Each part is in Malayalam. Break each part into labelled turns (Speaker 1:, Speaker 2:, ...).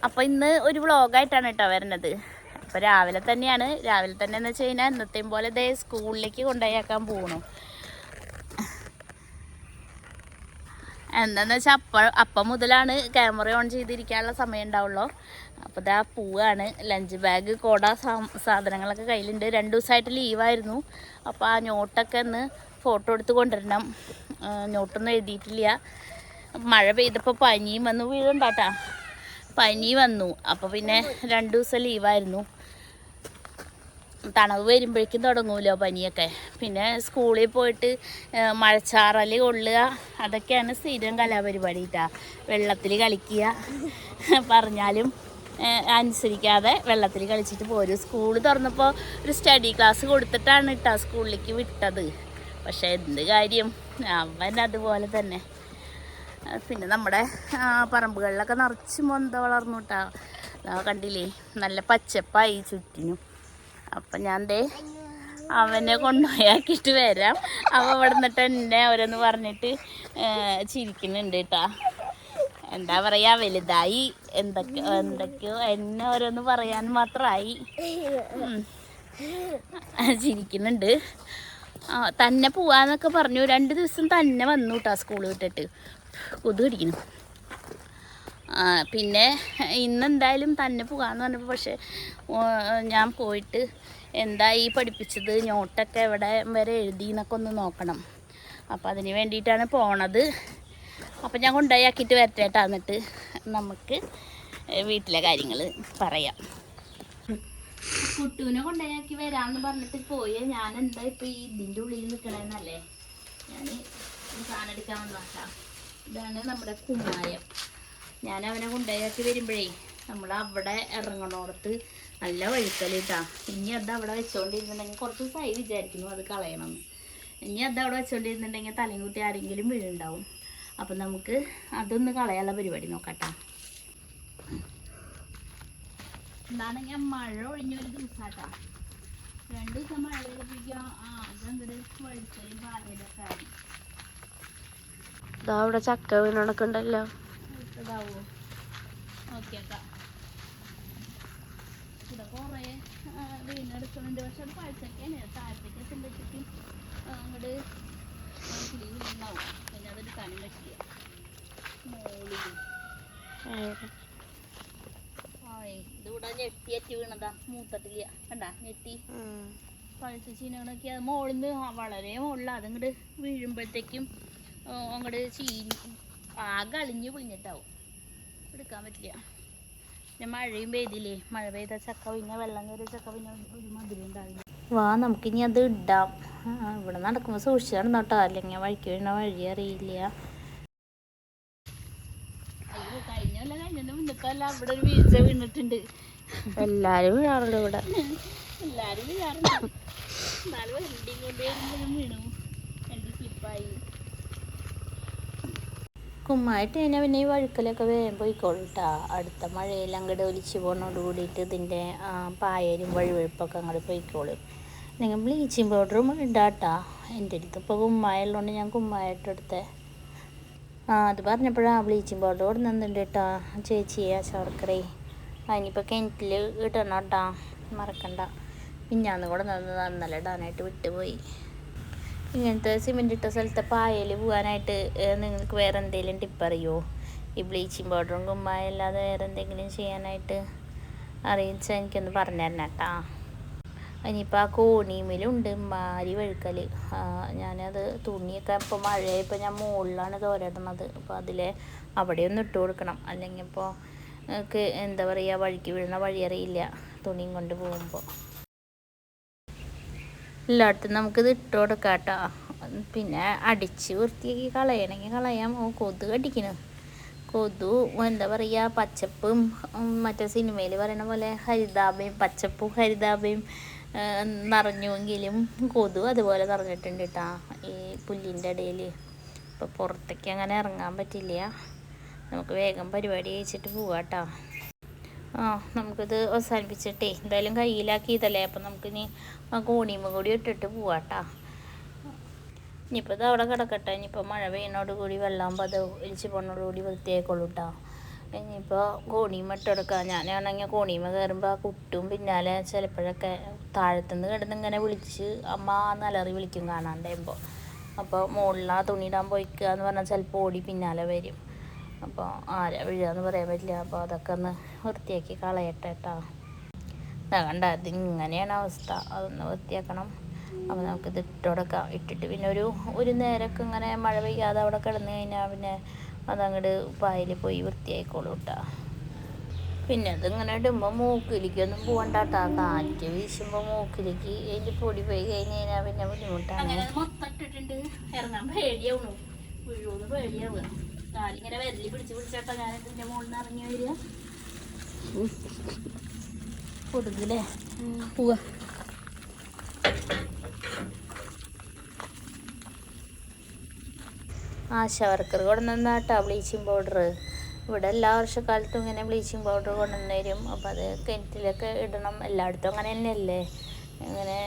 Speaker 1: അപ്പോൾ ഇന്ന് ഒരു വ്ളോഗായിട്ടാണ് കേട്ടോ വരുന്നത്. അപ്പോൾ രാവിലെ തന്നെ എന്ന് വെച്ച് കഴിഞ്ഞാൽ ഇന്നത്തെയും പോലെ ഇതേ സ്കൂളിലേക്ക് കൊണ്ടുപോയാക്കാൻ പോകണു. എന്താണെന്ന് വെച്ചാൽ അപ്പം മുതലാണ് ക്യാമറ ഓൺ ചെയ്തിരിക്കാനുള്ള സമയം ഉണ്ടാവുള്ളൂ. അപ്പോൾ ഇതാ പോവാണ്. ലഞ്ച് ബാഗ്, കുട, സാധനങ്ങളൊക്കെ കയ്യിലുണ്ട്. 2 ദിവസമായിട്ട് ലീവായിരുന്നു. അപ്പോൾ ആ നോട്ടൊക്കെ ഒന്ന് ഫോട്ടോ എടുത്ത് കൊണ്ടുവരണം. നോട്ടൊന്നും എഴുതിയിട്ടില്ല. മഴ പെയ്തപ്പോൾ പനിയും വന്നു വീഴുണ്ടാട്ടാ. പനി വന്നു. അപ്പോൾ പിന്നെ 2 ദിവസം ലീവായിരുന്നു. തണവ് വരുമ്പോഴേക്കും തുടങ്ങുമല്ലോ പനിയൊക്കെ. പിന്നെ സ്കൂളിൽ പോയിട്ട് മഴച്ചാറൽ കൊള്ളുക, അതൊക്കെയാണ് സ്ഥിരം കലാപരിപാടി കേട്ടോ. വെള്ളത്തിൽ കളിക്കുക, പറഞ്ഞാലും അനുസരിക്കാതെ വെള്ളത്തിൽ കളിച്ചിട്ട് പോരും. സ്കൂൾ തുറന്നപ്പോൾ ഒരു സ്റ്റഡി ക്ലാസ് കൊടുത്തിട്ടാണ് കേട്ടോ സ്കൂളിലേക്ക് വിട്ടത്. പക്ഷേ എന്ത് കാര്യം, അവൻ അതുപോലെ തന്നെ. പിന്നെ നമ്മുടെ പറമ്പുകളിലൊക്കെ നിറച്ച് മൊന്ത വളർന്നു കേട്ടോ. കണ്ടില്ലേ, നല്ല പച്ചപ്പായി ചുറ്റിനും. അപ്പം ഞാൻ അവനെ കൊണ്ടുപോയാക്കിയിട്ട് വരാം. അവ ഇവിടെ നിന്നിട്ട് എന്നെ ഓരോന്ന് പറഞ്ഞിട്ട് ചിരിക്കുന്നുണ്ട് കേട്ടോ. എന്താ പറയുക, വലുതായി എന്തൊക്കെയോ എന്നെ ഓരോന്ന് പറയാൻ മാത്രമായി ചിരിക്കുന്നുണ്ട്. തന്നെ പോവാന്നൊക്കെ പറഞ്ഞു. 2 ദിവസം തന്നെ വന്നു കേട്ടോ സ്കൂൾ വിട്ടിട്ട്. കൊതു കടിക്കുന്നു. പിന്നെ ഇന്നെന്തായാലും തന്നെ പോകാമെന്ന് പറഞ്ഞപ്പോൾ, പക്ഷേ ഞാൻ പോയിട്ട് എന്തായി പഠിപ്പിച്ചത്, നോട്ടൊക്കെ എവിടെ വരെ എഴുതി എന്നൊക്കെ ഒന്ന് നോക്കണം. അപ്പോൾ അതിന് വേണ്ടിയിട്ടാണ് പോണത്. അപ്പം ഞാൻ കൊണ്ടുപോയാക്കിയിട്ട് വരട്ടെ കേട്ടോ. എന്നിട്ട് നമുക്ക് വീട്ടിലെ കാര്യങ്ങൾ പറയാം. കുട്ടുവിനെ കൊണ്ടുപോയാക്കി വരാമെന്ന് പറഞ്ഞിട്ട് പോയി. ഞാൻ എന്താ ഇപ്പോൾ ഇതിൻ്റെ ഉള്ളിൽ നിൽക്കണമെന്നല്ലേ, ഞാൻ സാധനം എടുക്കാൻ വന്നോട്ടാ. ഇതാണ് നമ്മുടെ കുമ്മായം. ഞാൻ അവനെ കൊണ്ടുപോയാക്കി വരുമ്പോഴേ നമ്മൾ അവിടെ ഇറങ്ങണോടത്ത് നല്ല വഴുക്കലിട്ടാ. ഇനി അത് അവിടെ വെച്ചുകൊണ്ടിരുന്നുണ്ടെങ്കിൽ കുറച്ച് ദിവസമായി വിചാരിക്കുന്നു അത് കളയണമെന്ന്. ഇനി അത് അവിടെ വെച്ചുകൊണ്ടിരുന്നുണ്ടെങ്കിൽ തലയും കുത്തി ആരെങ്കിലും വീഴുണ്ടാവും. അപ്പം നമുക്ക് അതൊന്ന് കളയാനുള്ള പരിപാടി നോക്കട്ടാ. എന്താണെങ്കിൽ മഴ ഒഴിഞ്ഞൊരു ദിവസമാട്ടാ. 2 ദിവസം മഴ പെയ്തപ്പോഴേക്കും അതങ്ങോട്ട് വഴുക്കലും പാലയിലൊക്കെ ആയി.
Speaker 2: അവിടെ ചക്ക വീണൊക്കെ ഉണ്ടല്ലോ.
Speaker 1: ഇതാവോ നോക്കിയേക്കാം. ഇവിടെ കുറേ വീണെടുക്കുന്നുണ്ട്. പക്ഷെ അത് പഴുത്തൊക്കെയാണ്. താഴത്തേക്ക് എത്തുമ്പോഴത്തേക്കും അങ്ങോട്ട് കിളി വീണാവും. പിന്നെ അതെടുക്കാനും പറ്റില്ല. മോളിൽ ഇതിവിടെ ഞെട്ടി വീണതാ. മൂത്തട്ടില്ല കണ്ടാ, ഞെട്ടി പഴുത്ത ചീനകളൊക്കെ അത് മോളിൽ നിന്ന് വളരെ മുകളിൽ അതങ്ങോട്ട് വീഴുമ്പോഴത്തേക്കും അങ്ങോട്ട് ആകെ അളിഞ്ഞ് പൊളിഞ്ഞിട്ടാവും. എടുക്കാൻ പറ്റില്ല. പിന്നെ മഴയും പെയ്തില്ലേ, മഴ പെയ്ത ചക്ക പിന്നെ വെള്ളം കയറിയ ചക്ക പിന്നെ ഒരു മധുരം ഉണ്ടാവില്ല. വാ നമുക്കിനി അത് ഇടാം. ഇവിടെ നടക്കുമ്പോൾ സൂക്ഷിച്ച് നടന്നോട്ടോ, അല്ലെങ്കിൽ വഴിക്ക് വീണ വഴി അറിയില്ല. അയ്യോ, കഴിഞ്ഞ മുന്നത്തല്ല അവിടെ ഒരു വീഴ്ച വീണിട്ടുണ്ട്.
Speaker 2: എല്ലാരും വീഴാറുണ്ട് ഇവിടെ.
Speaker 1: എല്ലാരും വീഴാറുണ്ട്. എന്നാലും വണ്ടി കൊണ്ട് വരുമ്പോഴും വീണു, വണ്ടി സ്ലിപ്പായി. കുമ്മായിട്ട് കഴിഞ്ഞാൽ പിന്നെ ഈ വഴുക്കലൊക്കെ വേഗം പോയിക്കോളും കേട്ടോ. അടുത്ത മഴയിൽ അങ്ങോട്ട് ഒലിച്ച് പോകുന്നതോട് കൂടിയിട്ട് ഇതിൻ്റെ പായലും വഴുവഴുപ്പൊക്കെ അങ്ങോട്ട് പോയിക്കോളും. നിങ്ങൾ ബ്ലീച്ചിങ് പൗഡറും ഇടാട്ടാ. എൻ്റെ അടുത്ത് ഇപ്പോൾ കുമ്മായുള്ളതുകൊണ്ട് ഞാൻ കുമ്മായിട്ടെടുത്തേ. അത് പറഞ്ഞപ്പോഴാണ് ബ്ലീച്ചിങ് പൗഡർ കൊടുക്കുന്നുണ്ട് കേട്ടോ ചേച്ചിയെ ശർക്കരേ. അതിനിപ്പോൾ കിണറ്റിൽ ഇടണം കേട്ടോ, മറക്കണ്ട. പിന്നാന്ന് കൂടെ നന്നല്ല ഇടാനായിട്ട് വിട്ടുപോയി. ഇങ്ങനത്തെ സിമെൻ്റ് ഇട്ട സ്ഥലത്തെ പായൽ പോകാനായിട്ട് നിങ്ങൾക്ക് വേറെ എന്തെങ്കിലും ടിപ്പ് അറിയുമോ? ഈ ബ്ലീച്ചിങ് പൗഡറും കുമ്മായം അല്ലാതെ വേറെ എന്തെങ്കിലും ചെയ്യാനായിട്ട് അറിയിച്ചാൽ എനിക്കൊന്ന് പറഞ്ഞു തരണം കേട്ടാ. ഇനിയിപ്പോൾ ആ കോണിമേലുണ്ട് മാരി വഴുക്കൽ. ഞാനത് തുണിയൊക്കെ ഇപ്പോൾ മഴയായപ്പോൾ ഞാൻ മുകളിലാണ് തോരയിടുന്നത്. അപ്പോൾ അവിടെയൊന്നും ഇട്ട് കൊടുക്കണം. അല്ലെങ്കിൽ ഇപ്പോൾ എന്താ പറയുക, വഴിക്ക് വീഴുന്ന വഴി അറിയില്ല തുണിയും കൊണ്ട് പോകുമ്പോൾ. എല്ലായിടത്തും നമുക്കിത് ഇട്ട് കൊടുക്കാം കേട്ടോ. പിന്നെ അടിച്ച് വൃത്തിയാക്കി കളയണമെങ്കിൽ കളയാം. കൊതു കടിക്കണം. കൊതു എന്താ പറയുക, പച്ചപ്പും മറ്റേ സിനിമയിൽ പറയുന്ന പോലെ ഹരിതാഭയും പച്ചപ്പും ഹരിതാഭയും നിറഞ്ഞുവെങ്കിലും കൊതു അതുപോലെ നിറഞ്ഞിട്ടുണ്ട് കേട്ടോ ഈ പുല്ലിൻ്റെ ഇടയിൽ. ഇപ്പോൾ പുറത്തേക്ക് അങ്ങനെ ഇറങ്ങാൻ പറ്റില്ല. നമുക്ക് വേഗം പരിപാടി കഴിച്ചിട്ട് പോവാം കേട്ടോ. നമുക്കിത് അവസാനിപ്പിച്ചിട്ടേ എന്തായാലും കയ്യിലാക്കിയതല്ലേ. അപ്പം നമുക്കിനി ആ കോണിയുമ്പോൾ കൂടി ഇട്ടിട്ട് പോവാട്ടോ. ഇനിയിപ്പോൾ ഇത് അവിടെ കിടക്കട്ടെ. ഇനിയിപ്പോൾ മഴ പെയ്യുന്നതോട് കൂടി വെള്ളമാകുമ്പോൾ അത് ഒലിച്ച് പോകുന്നതോട് കൂടി വൃത്തിയായിക്കോളൂ കേട്ടോ. ഇനിയിപ്പോൾ കോണിമ ഇട്ടെടുക്കാം. ഞാനാണെങ്കിൽ കോണിമ കയറുമ്പോൾ ആ കുട്ടും പിന്നാലെ ചിലപ്പോഴൊക്കെ താഴത്തുനിന്ന് കിടന്ന് ഇങ്ങനെ വിളിച്ച് അമ്മ നലറി വിളിക്കും കാണാണ്ടാകുമ്പോൾ. അപ്പോൾ മുകളിൽ ആ തുണിയിടാൻ പോയിക്കുക എന്ന് പറഞ്ഞാൽ ചിലപ്പോൾ ഓടി പിന്നാലെ വരും. അപ്പോൾ ആരാ വീഴുകയെന്ന് പറയാൻ പറ്റില്ല. അപ്പോൾ അതൊക്കെ ഒന്ന് വൃത്തിയാക്കി കളയട്ടെ കേട്ടോ. കണ്ട ഇതിങ്ങനെയാണ് അവസ്ഥ. അതൊന്ന് വൃത്തിയാക്കണം. അപ്പോൾ നമുക്കിത് ഇട്ടുകൊടുക്കാം. ഇട്ടിട്ട് പിന്നെ ഒരു നേരമൊക്കെ ഇങ്ങനെ മഴ പെയ്യാതെ അവിടെ കിടന്ന് കഴിഞ്ഞാൽ പിന്നെ അതങ്ങോട്ട് പായൽ പോയി വൃത്തിയായിക്കോളൂ കേട്ടോ. പിന്നെ അതിങ്ങനെ ഇടുമ്പോൾ മൂക്കിലേക്കൊന്നും പോകണ്ട കേട്ടോ. കാറ്റ് വീശുമ്പോൾ മൂക്കിലേക്ക് അതിൻ്റെ പൊടി പോയി കഴിഞ്ഞ് കഴിഞ്ഞാൽ പിന്നെ ബുദ്ധിമുട്ടാണ്. മൊത്തം ഇട്ടിട്ടുണ്ട്. ഇറങ്ങാൻ പേടിയാവണു. വീഴുമെന്ന് പേടിയാവുക. കാലിങ്ങനെ വിരലി പിടിച്ചിട്ടാ ഞാൻ ഇതിൻ്റെ മുകളിൽ നിന്ന് ഇറങ്ങി വരിക. കൊടുക്കില്ലേ പോവാ. ആശാ വർക്കർ കൊണ്ടുവന്ന കേട്ടോ ബ്ലീച്ചിങ് പൗഡർ. ഇവിടെ എല്ലാ വർഷക്കാലത്തും ഇങ്ങനെ ബ്ലീച്ചിങ് പൗഡർ കൊണ്ടുവന്ന് തരും. അപ്പോൾ അത് കിണറ്റിലൊക്കെ ഇടണം. എല്ലായിടത്തും അങ്ങനെ തന്നെയല്ലേ. ഇങ്ങനെ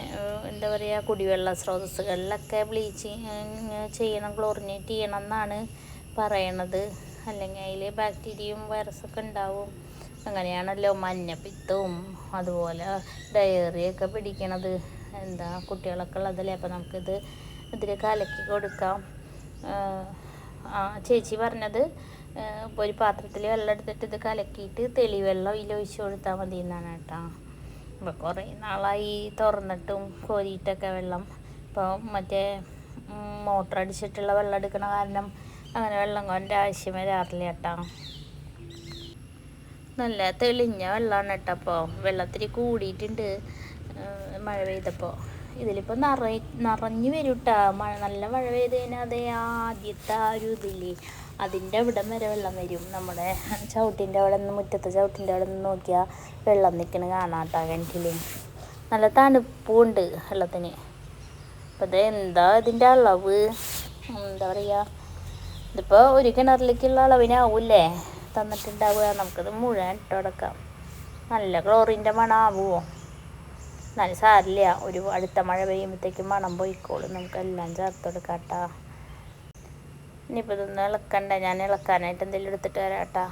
Speaker 1: എന്താ പറയുക, കുടിവെള്ള സ്രോതസ്സുകളിലൊക്കെ ബ്ലീച്ചിങ് ചെയ്യണം, ക്ലോറിനേറ്റ് ചെയ്യണം എന്നാണ് പറയണത്. അല്ലെങ്കിൽ അതിൽ ബാക്ടീരിയയും വൈറസൊക്കെ ഉണ്ടാവും. അങ്ങനെയാണല്ലോ മഞ്ഞപ്പിത്തവും അതുപോലെ ഡയറിയൊക്കെ പിടിക്കണത്. എന്താ കുട്ടികളൊക്കെ ഉള്ളതല്ലേ. അപ്പോൾ നമുക്കിത് ഇതിൽ കലക്കി കൊടുക്കാം. ചേച്ചി പറഞ്ഞത് ഇപ്പോൾ ഒരു പാത്രത്തിൽ വെള്ളം എടുത്തിട്ട് ഇത് കലക്കിയിട്ട് തെളിവെള്ളം ഇതിൽ ഒഴിച്ച് കൊടുത്താൽ മതി എന്നാണ് കേട്ടോ. ഇപ്പോൾ കുറേ നാളായി തുറന്നിട്ടും കോരിയിട്ടൊക്കെ വെള്ളം. ഇപ്പോൾ മറ്റേ മോട്ടർ അടിച്ചിട്ടുള്ള വെള്ളം എടുക്കണ കാരണം അങ്ങനെ വെള്ളം കൊണ്ട് ആവശ്യം വരാറില്ല കേട്ടോ. നല്ല തെളിഞ്ഞ വെള്ളമാണ് കേട്ടോ. അപ്പോൾ വെള്ളത്തിരി കൂടിയിട്ടുണ്ട് മഴ പെയ്തപ്പോൾ. ഇതിലിപ്പോൾ നിറഞ്ഞു വരും കേട്ടോ. നല്ല മഴ പെയ്ത് കഴിഞ്ഞാൽ അതേ ആദ്യത്തെ ആ ഒരു ഇതില്ലേ അതിൻ്റെ അവിടം വരെ വെള്ളം വരും. നമ്മുടെ ചവിട്ടിൻ്റെ അവിടെ നിന്ന്, മുറ്റത്തെ ചവിട്ടിൻ്റെ അവിടെ നിന്ന് നോക്കിയാൽ വെള്ളം നിൽക്കണ കാണാം കേട്ടോ കിണറ്റിൽ. നല്ല തണുപ്പുണ്ട് വെള്ളത്തിന്. അപ്പോൾ ഇത് എന്താ ഇതിൻ്റെ അളവ്, എന്താ പറയുക, ഇതിപ്പോൾ ഒരു കിണറിലേക്കുള്ള അളവിനാവൂല്ലേ തന്നിട്ടുണ്ടാവുക. നമുക്കത് മുഴുവൻ ഇട്ട് കൊടുക്കാം. നല്ല ക്ലോറിൻ്റെ മണം ആവുമോ? എന്നാലും സാരില്ല, ഒരു അടുത്ത മഴ പെയ്യുമ്പോഴത്തേക്കും മണം പോയിക്കോളും. നമുക്കെല്ലാം ചേർത്ത് കൊടുക്കാം കേട്ടോ. ഇനിയിപ്പോൾ ഇതൊന്ന് ഇളക്കണ്ട. ഞാൻ ഇളക്കാനായിട്ട് എന്തെങ്കിലും എടുത്തിട്ട് വരാം കേട്ടോ.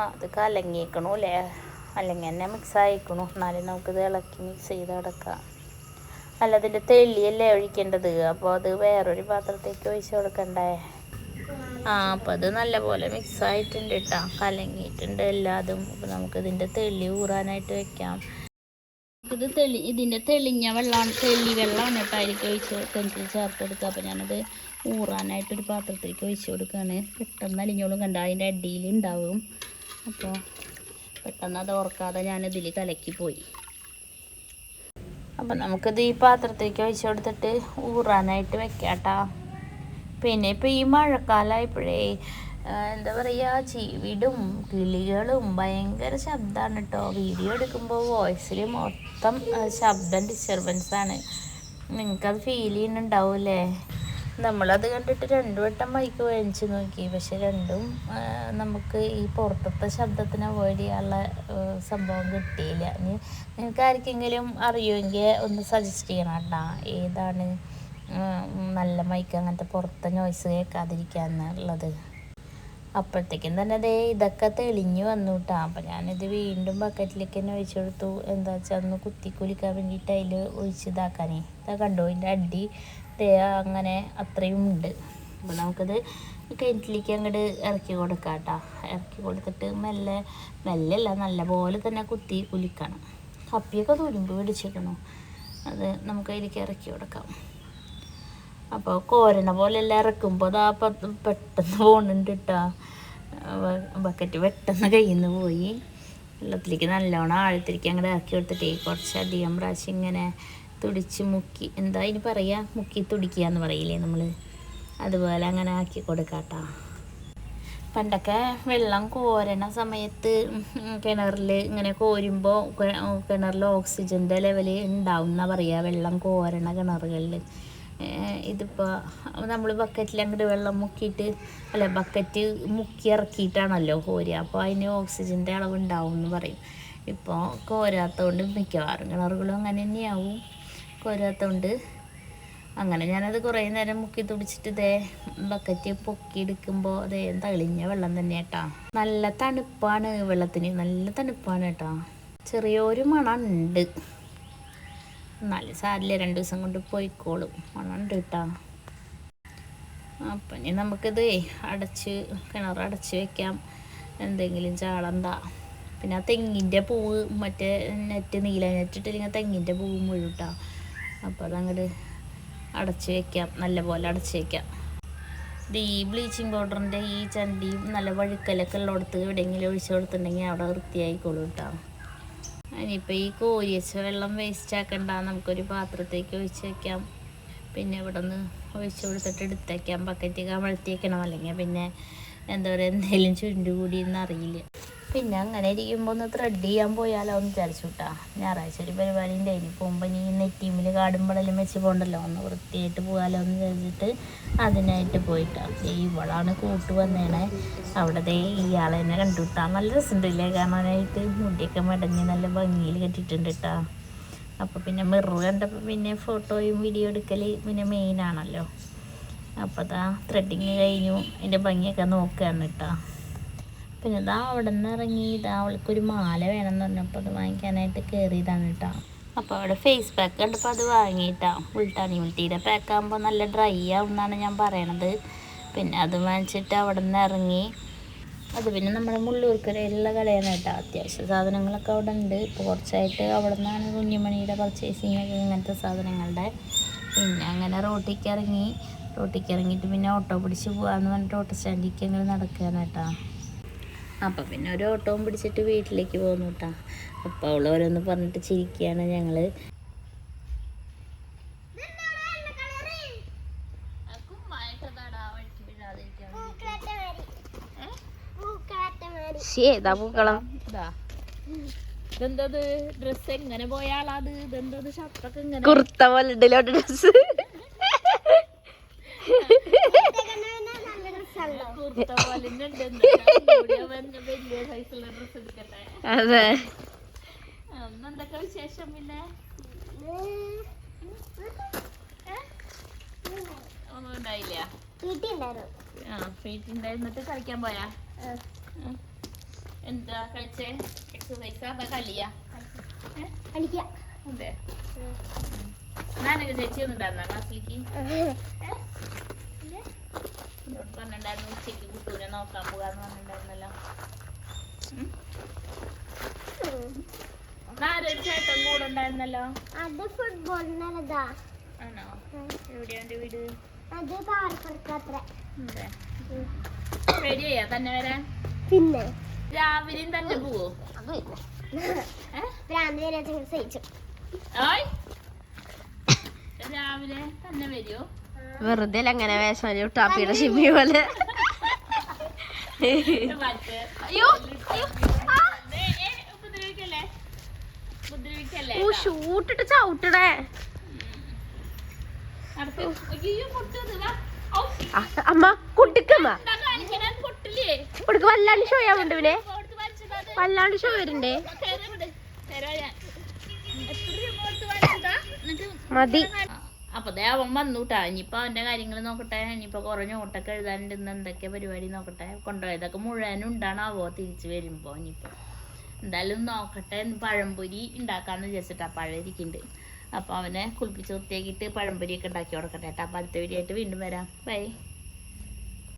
Speaker 1: അത് കലങ്ങിക്കണു അല്ലേ, അല്ലെങ്കിൽ തന്നെ മിക്സ് ആയിക്കണു. എന്നാലും നമുക്കിത് ഇളക്കി മിക്സ് ചെയ്ത് കിടക്കാം. അല്ല, അതിൻ്റെ തെള്ളിയല്ലേ ഒഴിക്കേണ്ടത്. അപ്പോൾ അത് വേറൊരു പാത്രത്തേക്ക് ഒഴിച്ച് കൊടുക്കണ്ടേ. അപ്പോൾ അത് നല്ലപോലെ മിക്സ് ആയിട്ടുണ്ട് കേട്ടോ. കലങ്ങിയിട്ടുണ്ട് എല്ലാതും. അപ്പോൾ നമുക്കിതിൻ്റെ തെള്ളി ഊറാനായിട്ട് വെക്കാം. ഇതിൻ്റെ തെളിഞ്ഞ വെള്ളമാണ്, തെള്ളി വെള്ളമാണ് കേട്ടോ. അതിലേക്ക് ഒഴിച്ച് കിണറ്റിൽ ചേർത്ത് കൊടുക്കുക. അപ്പോൾ ഞാനത് ഊറാനായിട്ടൊരു പാത്രത്തിലേക്ക് ഒഴിച്ച് കൊടുക്കുകയാണ്. പെട്ടെന്ന് അലിഞ്ഞോളും. കണ്ട അതിൻ്റെ അടിയിലുണ്ടാവും. അപ്പോൾ പെട്ടെന്ന് അത് ഓർക്കാതെ ഞാനിതിൽ കലക്കിപ്പോയി. അപ്പം നമുക്കിത് ഈ പാത്രത്തേക്ക് ഒഴിച്ച് കൊടുത്തിട്ട് ഊറാനായിട്ട് വെക്കാം കേട്ടോ. പിന്നെ ഇപ്പോൾ ഈ മഴക്കാലമായപ്പോഴേ എന്താ പറയുക, ചീവിടും കിളികളും ഭയങ്കര ശബ്ദമാണ് കേട്ടോ. വീഡിയോ എടുക്കുമ്പോൾ വോയിസിൽ മൊത്തം ശബ്ദം ഡിസ്റ്റർബൻസാണ്. നിങ്ങൾക്കത് ഫീൽ ചെയ്യുന്നുണ്ടാവില്ലേ? നമ്മളത് കണ്ടിട്ട് 2 വട്ടം മൈക്ക് മേടിച്ച് നോക്കി. പക്ഷെ രണ്ടും നമുക്ക് ഈ പുറത്തത്തെ ശബ്ദത്തിന് അവോയ്ഡ് ചെയ്യാനുള്ള സംഭവം കിട്ടിയില്ല. നിങ്ങൾക്ക് ആർക്കെങ്കിലും അറിയുമെങ്കിൽ ഒന്ന് സജസ്റ്റ് ചെയ്യണം കേട്ടോ. ഏതാണ് നല്ല മൈക്ക്, അങ്ങനത്തെ പുറത്തെ നോയ്സ് കേൾക്കാതിരിക്കാന്നുള്ളത്. അപ്പോഴത്തേക്കും തന്നെ ദേ ഇതൊക്കെ തെളിഞ്ഞു വന്നു കേട്ടോ. അപ്പം ഞാനിത് വീണ്ടും ബക്കറ്റിലേക്ക് തന്നെ ഒഴിച്ചു കൊടുത്തു. എന്താ വെച്ചാൽ ഒന്ന് കുത്തി കുലിക്കാൻ വേണ്ടിയിട്ട് അതിൽ ഒഴിച്ച് ഇതാക്കാനേ. ഇതാ കണ്ടോ, ഇതിൻ്റെ അടി ദേ അങ്ങനെ അത്രയും ഉണ്ട്. അപ്പോൾ നമുക്കത് കിണറ്റിലേക്ക് അങ്ങോട്ട് ഇറക്കി കൊടുക്കാം കേട്ടോ. ഇറക്കി കൊടുത്തിട്ട് മെല്ലല്ല നല്ല പോലെ തന്നെ കുത്തി കുലിക്കണം. കപ്പിയൊക്കെ തുരുമ്പ് പിടിച്ചിരിക്കണം. അത് നമുക്ക് അതിലേക്ക് ഇറക്കി കൊടുക്കാം. അപ്പോൾ കോരണ പോലെല്ലാം ഇറക്കുമ്പോൾ അതാ പെട്ടെന്ന് പോകുന്നുണ്ട് കേട്ടോ. ബക്കറ്റ് പെട്ടെന്ന് കയ്യിൽ നിന്ന് പോയി. വെള്ളത്തിലേക്ക് നല്ലോണം ആഴത്തിലേക്ക് അങ്ങോട്ട് ഇറക്കി കൊടുത്തിട്ടേ കുറച്ചധികം പ്രാവശ്യം ഇങ്ങനെ തുടിച്ച് മുക്കി, എന്താ ഇനി പറയുക, മുക്കി തുടിക്കുക എന്ന് പറയില്ലേ നമ്മൾ, അതുപോലെ അങ്ങനെ ആക്കി കൊടുക്കാം കേട്ടോ. പണ്ടൊക്കെ വെള്ളം കോരണ സമയത്ത് കിണറിൽ ഇങ്ങനെ കോരുമ്പോൾ കിണറിൽ ഓക്സിജൻ്റെ ലെവൽ ഉണ്ടാവും എന്നാണ് പറയുക, വെള്ളം കോരണ കിണറുകളിൽ. ഇതിപ്പോൾ നമ്മൾ ബക്കറ്റിൽ അങ്ങോട്ട് വെള്ളം മുക്കിയിട്ട്, അല്ല ബക്കറ്റ് മുക്കി ഇറക്കിയിട്ടാണല്ലോ കോരുക. അപ്പോൾ അതിന് ഓക്സിജൻ്റെ അളവ് ഉണ്ടാവും എന്ന് പറയും. ഇപ്പോൾ കോരാത്തതുകൊണ്ട് മിക്കവാറും കിണറുകളും അങ്ങനെ തന്നെയാവും. കോരാത്തതുകൊണ്ട് അങ്ങനെ ഞാനത് കുറേ നേരം മുക്കി തുടിച്ചിട്ട് ഇതേ ബക്കറ്റ് പൊക്കി എടുക്കുമ്പോൾ അതേ തെളിഞ്ഞ വെള്ളം തന്നെ കേട്ടാ. നല്ല തണുപ്പാണ് വെള്ളത്തിന്, നല്ല തണുപ്പാണ് കേട്ടാ. ചെറിയൊരു മണം ഉണ്ട്, എന്നാലും സാരില്ല, 2 ദിവസം കൊണ്ട് പോയിക്കോളും. മണം ഉണ്ട് കേട്ടാ. അപ്പം ഇനി നമുക്കിത് കിണർ അടച്ച് വെക്കാം, എന്തെങ്കിലും ചാളണ്ട. പിന്നെ ആ തെങ്ങിൻ്റെ പൂവ്, മറ്റേ നീല നെറ്റിട്ടില്ലെങ്കിൽ തെങ്ങിൻ്റെ പൂവ് മുഴുട്ടാ. അപ്പോൾ അതങ്ങോട്ട് അടച്ച് വെക്കാം, നല്ലപോലെ അടച്ച് വെക്കാം. ഈ ബ്ലീച്ചിങ് പൗഡറിൻ്റെ ഈ ചണ്ടിയും നല്ല വഴുക്കലൊക്കെ ഉള്ളിടത്ത് എവിടെയെങ്കിലും ഒഴിച്ചു കൊടുത്തിട്ടുണ്ടെങ്കിൽ അവിടെ വൃത്തിയായിക്കോളും കേട്ടോ. ഇനിയിപ്പോൾ ഈ കോരി വെച്ച വെള്ളം വേസ്റ്റ് ആക്കണ്ട, നമുക്കൊരു പാത്രത്തേക്ക് ഒഴിച്ച് വയ്ക്കാം. പിന്നെ ഇവിടെ നിന്ന് ഒഴിച്ച് കൊടുത്തിട്ട് എടുത്തേക്കാം, ബക്കറ്റ് കമഴ്ത്തി വയ്ക്കണം, അല്ലെങ്കിൽ പിന്നെ എന്താ പറയുക, എന്തെങ്കിലും ചുരുണ്ട് കൂടി എന്നറിയില്ല. പിന്നെ അങ്ങനെ ഇരിക്കുമ്പോൾ ഒന്ന് ത്രെഡ് ചെയ്യാൻ പോയാലോ എന്ന് വിചാരിച്ചു കേട്ടാ. ഞായറാഴ്ച ഒരു പരിപാടി ഉണ്ട്, ഇനി പോകുമ്പോൾ ഇനി നെറ്റീമിൽ കാടുമ്പോഴെല്ലാം വെച്ച് പോകണ്ടല്ലോ, ഒന്ന് വൃത്തിയായിട്ട് പോകാലോ എന്ന് വിചാരിച്ചിട്ട് അതിനായിട്ട് പോയിട്ടാ. ഇവളാണ് കൂട്ട് വന്നേണേ. അവിടെ ഇയാളെ തന്നെ കണ്ടുവിട്ടാ. നല്ല രസമുണ്ടല്ലേ കാണാനായിട്ട്, മുടിയൊക്കെ മെടഞ്ഞ് നല്ല ഭംഗിയിൽ കെട്ടിയിട്ടുണ്ട് കേട്ടാ. അപ്പോൾ പിന്നെ മിറർ കണ്ടപ്പോൾ പിന്നെ ഫോട്ടോയും വീഡിയോ എടുക്കൽ പിന്നെ മെയിനാണല്ലോ. അപ്പോൾ അതാ ത്രെഡിങ് കഴിഞ്ഞു, അതിൻ്റെ ഭംഗിയൊക്കെ നോക്കുകയാണ് കേട്ടോ. പിന്നെ ഇതാ അവിടെ നിന്ന് ഇറങ്ങി, അവൾക്കൊരു മാല വേണമെന്ന് പറഞ്ഞപ്പോൾ അത് വാങ്ങിക്കാനായിട്ട് കയറിയതാണ് കേട്ടോ. അപ്പോൾ അവിടെ ഫേസ് പാക്ക് കണ്ടപ്പോൾ അത് വാങ്ങിയിട്ടാ. ഉൾട്ടാണിമുൾട്ടിയുടെ പാക്കാകുമ്പോൾ നല്ല ഡ്രൈ ആവും എന്നാണ് ഞാൻ പറയണത്. പിന്നെ അത് വാങ്ങിച്ചിട്ട് അവിടെ നിന്ന് ഇറങ്ങി. അത് പിന്നെ നമ്മുടെ മുള്ളൂർക്കരയിലുള്ള കടയാണ് കേട്ടോ. അത്യാവശ്യ സാധനങ്ങളൊക്കെ അവിടെ ഉണ്ട്. ഇപ്പോൾ കുറച്ചായിട്ട് അവിടെ നിന്നാണ് കുഞ്ഞുമണിയുടെ പർച്ചേസിങ് ഒക്കെ, ഇങ്ങനത്തെ സാധനങ്ങളുടെ. പിന്നെ അങ്ങനെ റോട്ടിലേക്ക് ഇറങ്ങിയിട്ട് പിന്നെ ഓട്ടോ പിടിച്ച് പോകാമെന്ന് പറഞ്ഞിട്ട് ഓട്ടോ സ്റ്റാൻഡിലേക്ക് അങ്ങനെ നടക്കുകയാണ് കേട്ടോ. അപ്പോൾ പിന്നെ ഒരു ഓട്ടോവും പിടിച്ചിട്ട് വീട്ടിലേക്ക് പോകുന്നു കേട്ടോ. അപ്പോൾ അവൾ ഓരോന്ന് പറഞ്ഞിട്ട് ചിരിക്കുകയാണ് ഞങ്ങൾ. ഇതെന്തത് ഡ്രസ്സ് എങ്ങനെ പോയാളത്? ഇതെന്തത് ഷർട്ടൊക്കെ ഇങ്ങനെ
Speaker 2: കുർത്ത പോലെ ഉണ്ടല്ലോ ഡ്രസ്സ്. അതെ,
Speaker 1: എന്തൊക്കെ വിശേഷം? പിന്നെ ഒന്നും ഉണ്ടായില്ല. എന്നിട്ട് കളിക്കാൻ പോയാ? എന്താ കളിച്ചേ? എക്സസൈസാ അതാ കളിയാ? അതെ, ഞാനൊക്കെ ചേച്ചി ഒന്നുണ്ടായിരുന്ന ക്ലാസ്സിലേക്ക് പറഞ്ഞിട്ടുണ്ടായിരുന്നു, ഉച്ചയ്ക്ക് കുട്ടൂനെ നോക്കാൻ പോകാന്ന് പറഞ്ഞിട്ടുണ്ടായിരുന്നല്ലോ. ആരൊരു ചേട്ടൻ കൂടെ ഉണ്ടായിരുന്നല്ലോ.
Speaker 3: അത് ഫുട്ബോളിനതാ.
Speaker 1: ആണോ? എവിടെയാ എന്റെ വീട്?
Speaker 3: അത് പാറപ്പുറത്തത്ര.
Speaker 1: റെഡിയാ തന്നെ വരാൻ?
Speaker 3: പിന്നെ
Speaker 1: രാവിലെയും തന്നെ പോവോ? രാവിലെ തന്നെ വരുമോ?
Speaker 2: വെറുതെ അങ്ങനെ വേഷം ടാപ്പിയുടെ ഷിമ്മി പോലെ. ഷൂട്ടിട്ട് ചവിട്ടണേ. അമ്മ കുട്ടിക്കമ്മ വല്ലാണ്ട് ഷോ ചെയ്യാൻ വേണ്ട, പിന്നെ വല്ലാണ്ട് ഷോ വരുന്നുണ്ടേ. മതി.
Speaker 1: അപ്പൊ അവൻ വന്നുട്ടാ. ഇനിയിപ്പോ അവന്റെ കാര്യങ്ങൾ നോക്കട്ടെ. ഇനിയിപ്പോ കുറെ നോട്ടൊക്കെ എഴുതാനുണ്ട്. ഇന്ന് എന്തൊക്കെ പരിപാടി നോക്കട്ടെ. കൊണ്ടുപോയതൊക്കെ മുഴുവനും ഉണ്ടാണാവോ തിരിച്ചു വരുമ്പോ. ഇനിയിപ്പോ എന്തായാലും നോക്കട്ടെ. പഴംപൊരി ഉണ്ടാക്കാന്ന് വിചാരിച്ചിട്ടാ. പഴം ഇരിക്കുന്നുണ്ട്. അപ്പൊ അവനെ കുളിപ്പിച്ച് വൃത്തിയാക്കിയിട്ട് പഴംപൊരിയൊക്കെ ഉണ്ടാക്കി കൊടുക്കട്ടെ. അപ്പൊ അടുത്ത വീഡിയോ ആയിട്ട് വീണ്ടും വരാം. ബൈ.